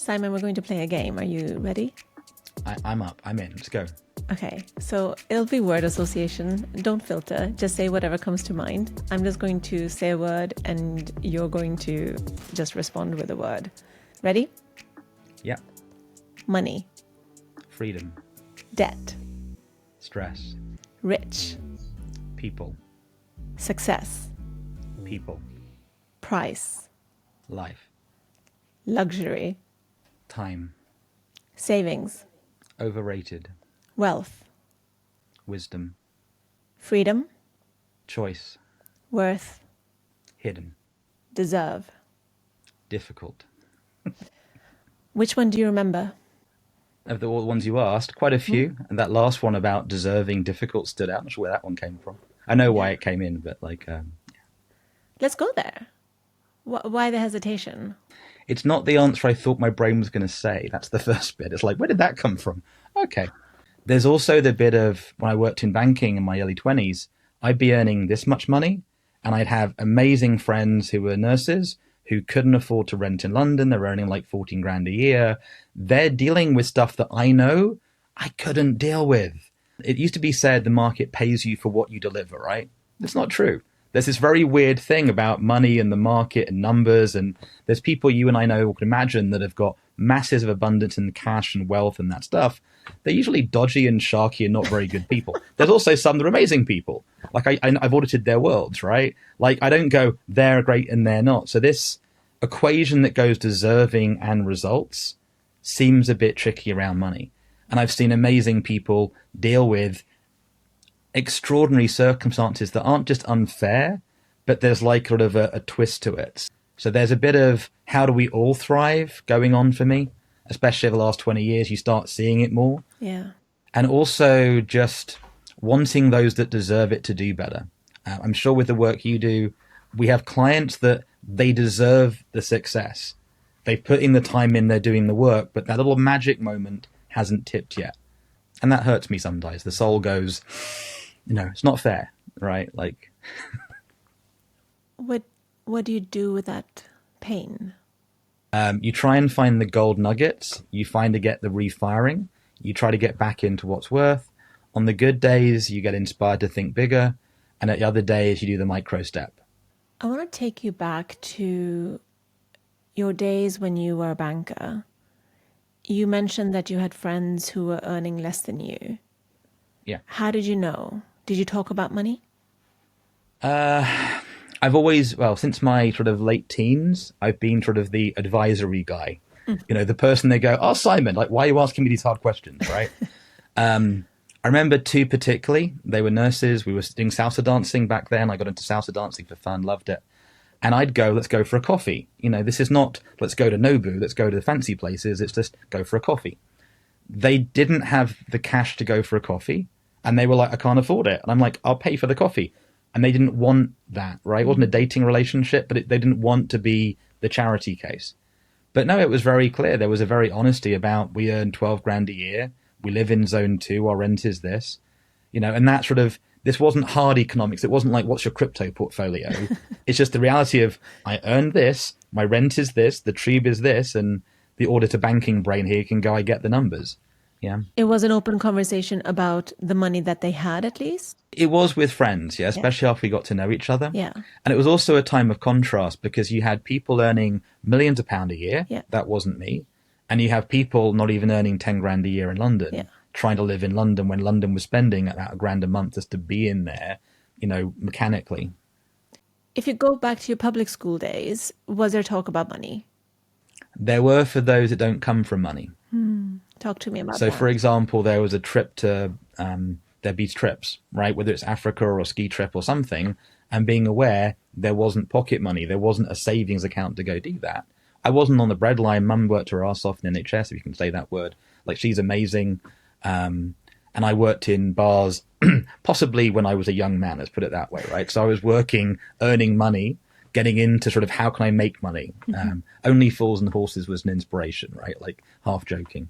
Simon, we're going to play a game. Are you ready? I'm up. I'm in. Let's go. Okay, so it'll be word association. Don't filter. Just say whatever comes to mind. I'm just going to say a word and you're going to just respond with a word. Ready? Yeah. Money. Freedom. Debt. Stress. Rich. People. Success. People. Price. Life. Luxury. Time. Savings. Overrated. Wealth. Wisdom. Freedom. Choice. Worth. Hidden. Deserve. Difficult. Which one do you remember? Of all the ones you asked, quite a few. And that last one about deserving, difficult stood out. I'm not sure where that one came from. I know why it came in, but Let's go there. Why the hesitation? It's not the answer I thought my brain was going to say. That's the first bit. It's like, where did that come from? Okay. There's also the bit of when I worked in banking in my early 20s, I'd be earning this much money and I'd have amazing friends who were nurses who couldn't afford to rent in London. They're earning like 14 grand a year. They're dealing with stuff that I know I couldn't deal with. It used to be said the market pays you for what you deliver, right? That's not true. There's this very weird thing about money and the market and numbers. And there's people you and I know can imagine that have got masses of abundance in cash and wealth and that stuff. They're usually dodgy and sharky and not very good people. There's also some that are amazing people. Like I've audited their worlds, right? Like I don't go, they're great and they're not. So this equation that goes deserving and results seems a bit tricky around money. And I've seen amazing people deal with extraordinary circumstances that aren't just unfair, but there's like sort of a twist to it. So there's a bit of how do we all thrive going on for me, especially over the last 20 years, you start seeing it more. Yeah. And also just wanting those that deserve it to do better. I'm sure with the work you do, we have clients that they deserve the success. They've put in the time in, they're doing the work, but that little magic moment hasn't tipped yet. And that hurts me sometimes. The soul goes, it's not fair, right? Like, what do you do with that pain? You try and find the gold nuggets. You find to get the refiring. You try to get back into what's worth. On the good days, you get inspired to think bigger. And at the other days, you do the micro step. I want to take you back to your days when you were a banker. You mentioned that you had friends who were earning less than you. Yeah. How did you know? Did you talk about money? I've always, since my sort of late teens, I've been sort of the advisory guy. The person they go, oh, Simon, like, why are you asking me these hard questions, right? I remember two particularly. They were nurses. We were doing salsa dancing back then. I got into salsa dancing for fun, loved it. And I'd go, let's go for a coffee. This is not, let's go to Nobu, let's go to the fancy places. It's just go for a coffee. They didn't have the cash to go for a coffee. And they were like, I can't afford it. And I'm like, I'll pay for the coffee. And they didn't want that, right? It wasn't a dating relationship, but they didn't want to be the charity case. But no, it was very clear. There was a very honesty about, we earn 12 grand a year. We live in zone 2. Our rent is this, and that sort of, this wasn't hard economics. It wasn't like, what's your crypto portfolio? It's just the reality of, I earn this, my rent is this, the trib is this, and the auditor banking brain here can go, I get the numbers. Yeah. It was an open conversation about the money that they had, at least? It was with friends, yeah, especially after we got to know each other. Yeah. And it was also a time of contrast because you had people earning millions of pounds a year. Yeah. That wasn't me. And you have people not even earning 10 grand a year in London, trying to live in London when London was spending about £1,000 a month just to be in there, mechanically. If you go back to your public school days, was there talk about money? There were for those that don't come from money. Talk to me about that. So, for example, there was a trip to, there'd be trips, right? Whether it's Africa or a ski trip or something, and being aware there wasn't pocket money. There wasn't a savings account to go do that. I wasn't on the breadline. Mum worked her ass off in NHS, if you can say that word. Like, she's amazing. And I worked in bars, possibly when I was a young man, let's put it that way, right? So I was working, earning money, getting into sort of how can I make money? Only Fools and Horses was an inspiration, right? Like, half joking.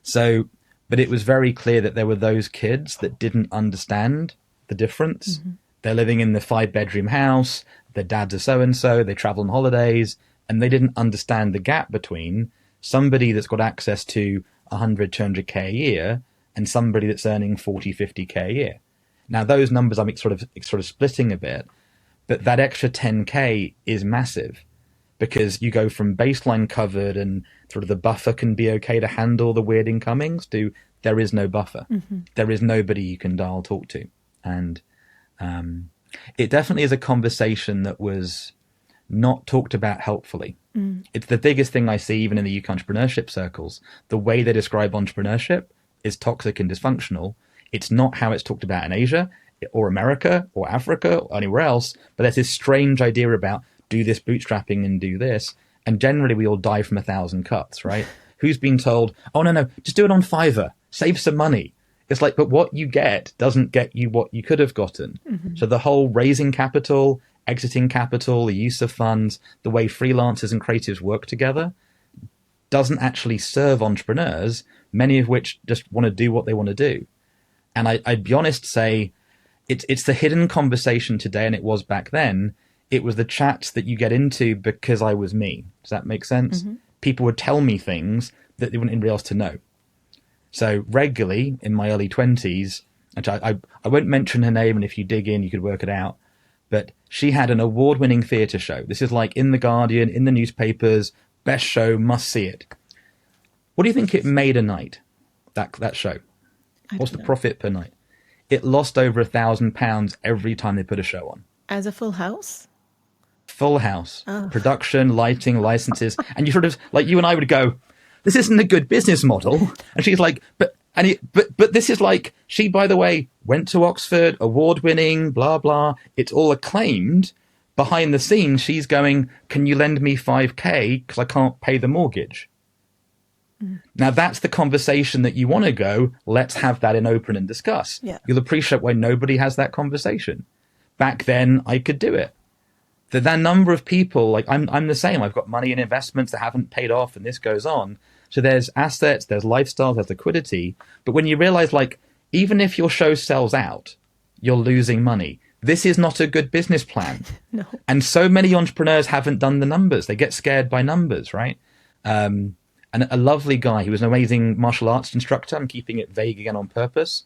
So, but it was very clear that there were those kids that didn't understand the difference. They're living in the 5-bedroom house. Their dads are so-and-so. They travel on holidays. And they didn't understand the gap between somebody that's got access to 100, 200K a year and somebody that's earning 40, 50K a year. Now, those numbers I'm sort of splitting a bit, but that extra 10K is massive because you go from baseline covered and sort of the buffer can be okay to handle the weird incomings to there is no buffer. Mm-hmm. There is nobody you can talk to. And it definitely is a conversation that was not talked about helpfully. It's the biggest thing I see even in the UK entrepreneurship circles. The way they describe entrepreneurship is toxic and dysfunctional. It's not how it's talked about in Asia or America or Africa or anywhere else, but there's this strange idea about do this bootstrapping and do this. And generally we all die from 1,000 cuts, right? Who's been told, oh, no, just do it on Fiverr, save some money. It's like, but what you get doesn't get you what you could have gotten. Mm-hmm. So the whole raising capital, exiting capital, the use of funds, the way freelancers and creatives work together doesn't actually serve entrepreneurs, many of which just want to do what they want to do. And I'd be honest to say it's the hidden conversation today, and it was back then. It was the chats that you get into because I was me. Does that make sense? Mm-hmm. People would tell me things that they wanted anybody else to know. So regularly in my early 20s, which I won't mention her name, and if you dig in, you could work it out. But she had an award-winning theatre show. This is like in The Guardian, in the newspapers, best show, must see it. What do you think it made a night, that show? What's the profit per night? It lost over £1,000 every time they put a show on. As a full house? Full house. Oh. Production, lighting, licenses. And you sort of, like you and I would go, this isn't a good business model. And she's like, but this is like, she, by the way, went to Oxford, award-winning, blah, blah. It's all acclaimed. Behind the scenes, she's going, can you lend me 5K because I can't pay the mortgage? Mm. Now, that's the conversation that you want to go, let's have that in open and discuss. Yeah. You'll appreciate why nobody has that conversation. Back then, I could do it. That number of people, like I'm the same. I've got money in investments that haven't paid off, and this goes on. So there's assets, there's lifestyle, there's liquidity. But when you realize, like, even if your show sells out, you're losing money. This is not a good business plan. No. And so many entrepreneurs haven't done the numbers. They get scared by numbers, right? And a lovely guy, he was an amazing martial arts instructor. I'm keeping it vague again on purpose.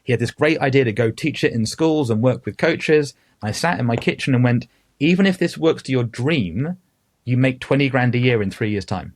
He had this great idea to go teach it in schools and work with coaches. I sat in my kitchen and went, even if this works to your dream, you make 20 grand a year in 3 years' time.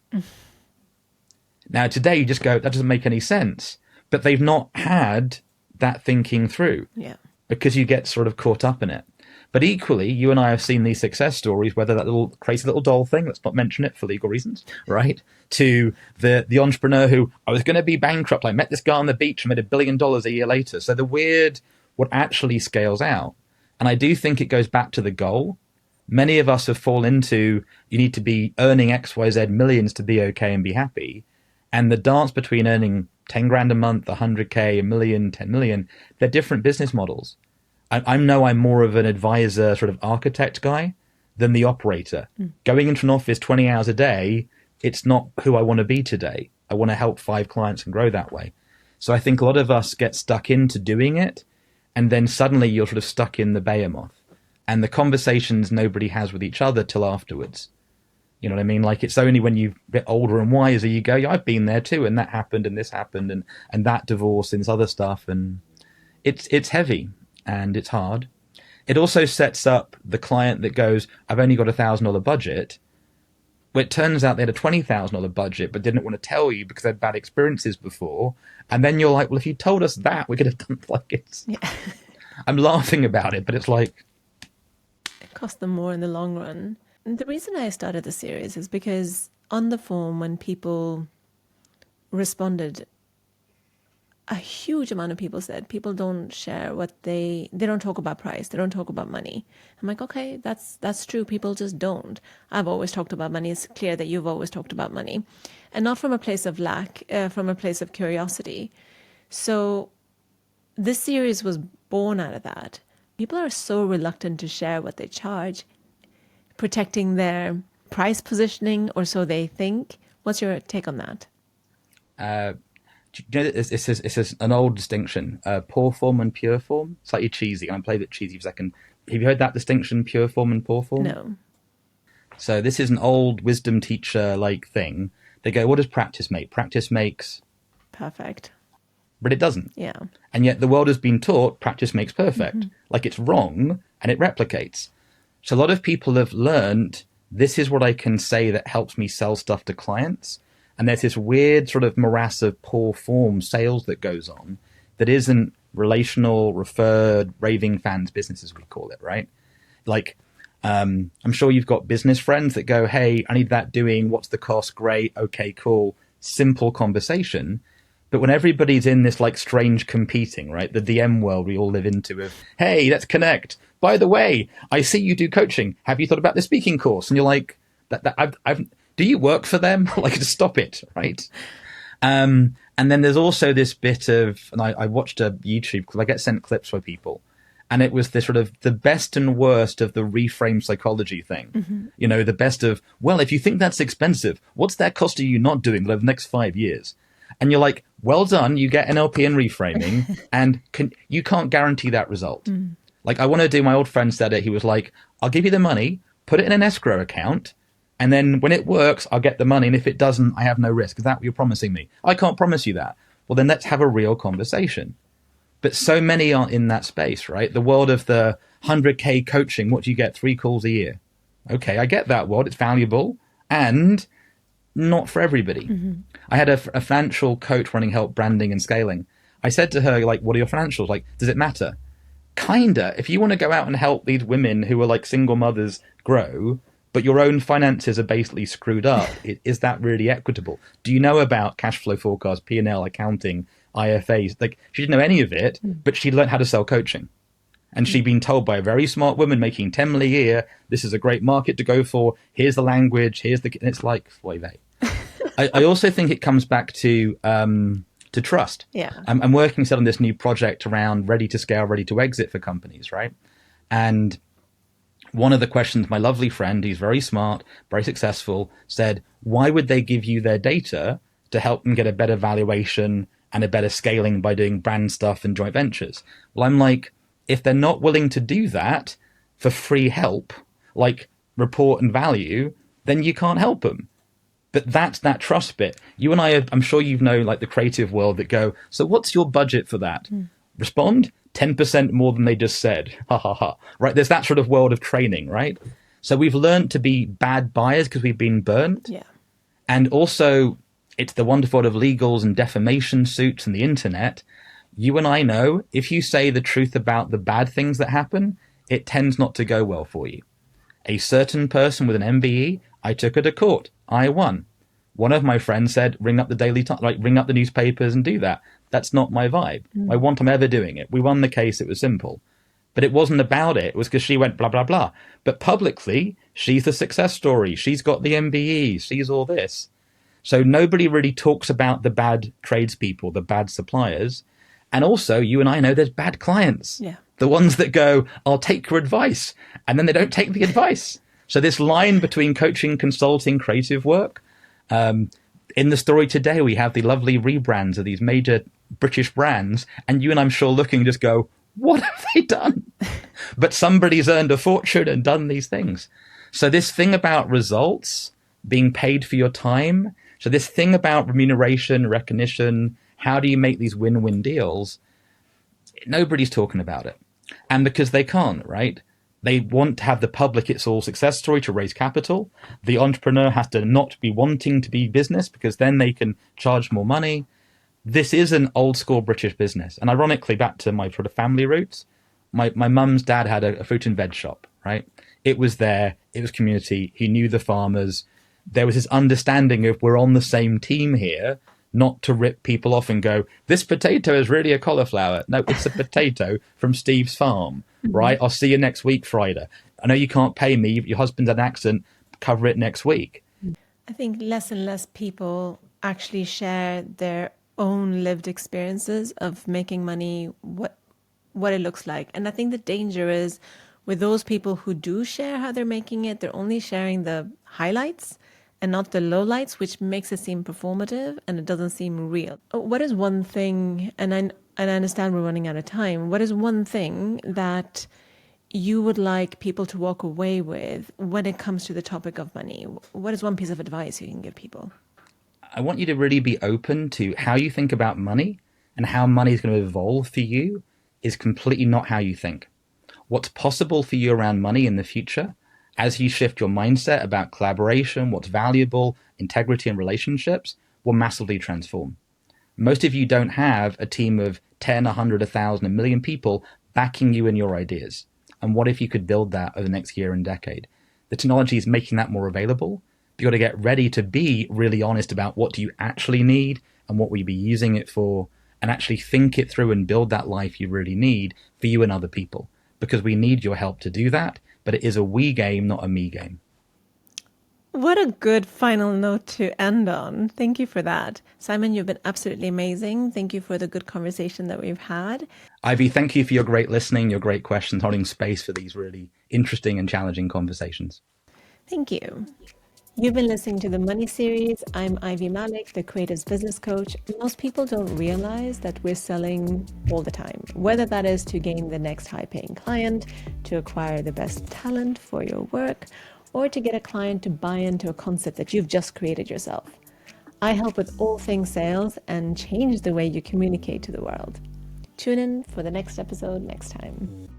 Now, today you just go, that doesn't make any sense. But they've not had that thinking through. Yeah. Because you get sort of caught up in it. But equally, you and I have seen these success stories, whether that little crazy little doll thing, let's not mention it for legal reasons, right? To the entrepreneur who, I was going to be bankrupt. I met this guy on the beach and made $1 billion a year later. So the weird, what actually scales out. And I do think it goes back to the goal. Many of us have fallen into, you need to be earning X, Y, Z millions to be okay and be happy. And the dance between earning 10 grand a month, 100K, a million, 10 million, they're different business models. I'm more of an advisor, sort of architect guy than the operator. Going into an office 20 hours a day, it's not who I want to be today. I want to help 5 clients and grow that way. So I think a lot of us get stuck into doing it, and then suddenly you're sort of stuck in the behemoth. And the conversations nobody has with each other till afterwards. You know what I mean? Like, it's only when you're a bit older and wiser you go, yeah, I've been there too, and that happened, and this happened, and that divorce and this other stuff. And it's heavy and it's hard. It also sets up the client that goes, I've only got $1,000 budget. Well, it turns out they had a $20,000 budget, but didn't want to tell you because they had bad experiences before. And then you're like, well, if you told us that, we could have done like it's. Yeah. I'm laughing about it, but it's like. It cost them more in the long run. And the reason I started the series is because on the form, when people responded, a huge amount of people said people don't share what they don't talk about price, they don't talk about money. I'm like, okay, that's true. People just don't. I've always talked about money. It's clear that you've always talked about money, and not from a place of lack, from a place of curiosity. So this series was born out of that. People are so reluctant to share what they charge, protecting their price positioning, or so they think. What's your take on that? You know, it's an old distinction, poor form and pure form. Slightly cheesy, and I played it cheesy for a second. Have you heard that distinction, pure form and poor form? No. So this is an old wisdom teacher like thing. They go, what does practice make? Practice makes, Perfect. but it doesn't. Yeah. And yet the world has been taught practice makes perfect. Like it's wrong and it replicates. So a lot of people have learned this is what I can say that helps me sell stuff to clients. And there's this weird sort of morass of poor form sales that goes on that isn't relational, referred, raving fans business, as we call it, right? Like, I'm sure you've got business friends that go, hey, I need that doing. What's the cost? Great. Okay, cool. Simple conversation. But when everybody's in this like strange competing, right? The DM world we all live into of, hey, let's connect. By the way, I see you do coaching. Have you thought about the speaking course? And you're like, do you work for them? Like, just stop it, right? And then there's also this bit of, and I watched a YouTube because I get sent clips by people, and it was this sort of the best and worst of the reframe psychology thing. You know, the best of, well, if you think that's expensive, what's that cost of you not doing over the next 5 years? And you're like, well done, you get NLP and reframing, and you can't guarantee that result. Like, I want to do, my old friend said it, he was like, I'll give you the money, put it in an escrow account, and then when it works, I'll get the money, and if it doesn't, I have no risk. Is that what you're promising me? I can't promise you that. Well, then let's have a real conversation. But so many aren't in that space, right? The world of the 100K coaching, what do you get? 3 calls a year. Okay, I get that world. It's valuable and not for everybody. I had a financial coach running help branding and scaling. I said to her, like, what are your financials? Like, does it matter? Kinda. If you want to go out and help these women who are like single mothers grow, but your own finances are basically screwed up, is that really equitable? Do you know about cash flow forecast, P&L, accounting, IFAs? Like, she didn't know any of it, but she learned how to sell coaching. And she'd been told by a very smart woman making 10 million a year, this is a great market to go for. Here's the language. And it's like, boy, I also think it comes back to trust. Yeah. I'm working on this new project around ready to scale, ready to exit for companies, right? And one of the questions, my lovely friend, who's very smart, very successful, said, why would they give you their data to help them get a better valuation and a better scaling by doing brand stuff and joint ventures? Well, I'm like, if they're not willing to do that for free help, like report and value, then you can't help them. But that's that trust bit. You and I, I'm sure you know, like the creative world that go, so what's your budget for that? Respond, 10% more than they just said. Ha ha ha. Right? There's that sort of world of training, right? So we've learned to be bad buyers because we've been burnt. Yeah. And also, it's the wonderful world of legals and defamation suits and the internet. You and I know if you say the truth about the bad things that happen, it tends not to go well for you. A certain person with an MBE, I took her to court. I won. One of my friends said, ring up the Daily Times, like ring up the newspapers and do that. That's not my vibe. I want them ever doing it. We won the case. It was simple. But it wasn't about it. It was because she went blah, blah, blah. But publicly, she's the success story. She's got the MBE. She's all this. So nobody really talks about the bad tradespeople, the bad suppliers. And also, you and I know there's bad clients. Yeah. The ones that go, I'll take your advice. And then they don't take the advice. So this line between coaching, consulting, creative work. In the story today, we have the lovely rebrands of these major British brands. And you and I'm sure looking just go, what have they done? But somebody's earned a fortune and done these things. So this thing about results, being paid for your time. So this thing about remuneration, recognition, how do you make these win-win deals? Nobody's talking about it. And because they can't, right? They want to have the public, it's all success story to raise capital. The entrepreneur has to not be wanting to be business because then they can charge more money. This is an old school British business. And ironically, back to my sort of family roots, my mum's dad had a fruit and veg shop, right? It was there. It was community. He knew the farmers. There was this understanding of we're on the same team here, not to rip people off and go, this potato is really a cauliflower. No, it's a potato from Steve's farm, right? I'll see you next week, Friday. I know you can't pay me. Your husband's had an accident. Cover it next week. I think less and less people actually share their own lived experiences of making money, what it looks like. And I think the danger is with those people who do share how they're making it, they're only sharing the highlights and not the lowlights, which makes it seem performative and it doesn't seem real. What is one thing, and I understand we're running out of time, what is one thing that you would like people to walk away with when it comes to the topic of money? What is one piece of advice you can give people? I want you to really be open to how you think about money, and how money is going to evolve for you is completely not how you think. What's possible for you around money in the future, as you shift your mindset about collaboration, what's valuable, integrity, and relationships, will massively transform. Most of you don't have a team of 10, 100, 1,000, a million people backing you in your ideas. And what if you could build that over the next year and decade? The technology is making that more available. But you've got to get ready to be really honest about what do you actually need and what will you be using it for, and actually think it through and build that life you really need for you and other people. Because we need your help to do that, but it is a we game, not a me game. What a good final note to end on. Thank you for that. Simon, you've been absolutely amazing. Thank you for the good conversation that we've had. Ivy, thank you for your great listening, your great questions, holding space for these really interesting and challenging conversations. Thank you. You've been listening to the Money Series. I'm Ivy Malik, the Creatives Business Coach. Most people don't realize that we're selling all the time, whether that is to gain the next high-paying client, to acquire the best talent for your work, or to get a client to buy into a concept that you've just created yourself. I help with all things sales and change the way you communicate to the world. Tune in for the next episode next time.